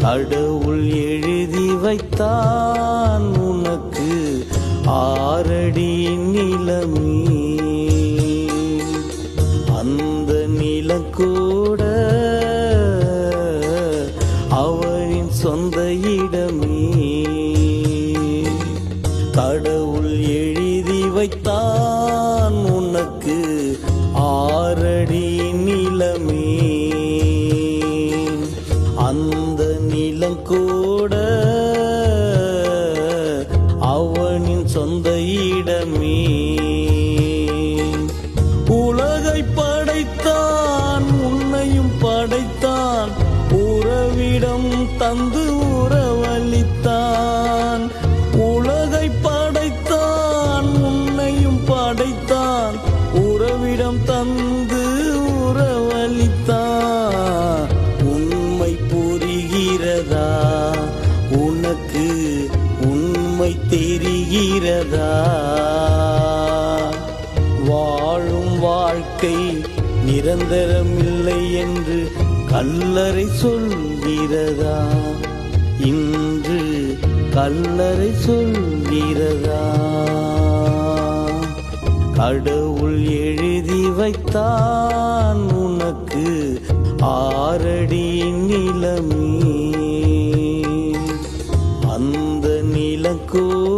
கடவுள் எழுதி வைத்தான் உனக்கு 6 அடி நிலமே. அந்த நிலங்கூட அவனின் சொந்த இடமே. கடவுள் எழுதி வைத்தான் உனக்கு 6 அடி நிலமே. அந்த நிலங்கூட அவனின் சொந்த இடமே. உலகை படைத்தான் உன்னையும் படைத்தான், உறவிடம் தந்து உறவளித்தான். உலகை படைத்தான் உன்னையும் படைத்தான், உறவிடம் தந்து உறவளித்தான். உண்மை புரிகிறதா உனக்கு? உண்மை தெரிகிறதா? வாழும் வாழ்க்கை நிரந்தரமில்லை என்று கல்லறை சொல்கிறதா? இன்று கல்லறை சொல்கிறதா? கடவுள் எழுதி வைத்தான் உனக்கு 6 அடி நிலமே. அந்த நிலங்கூட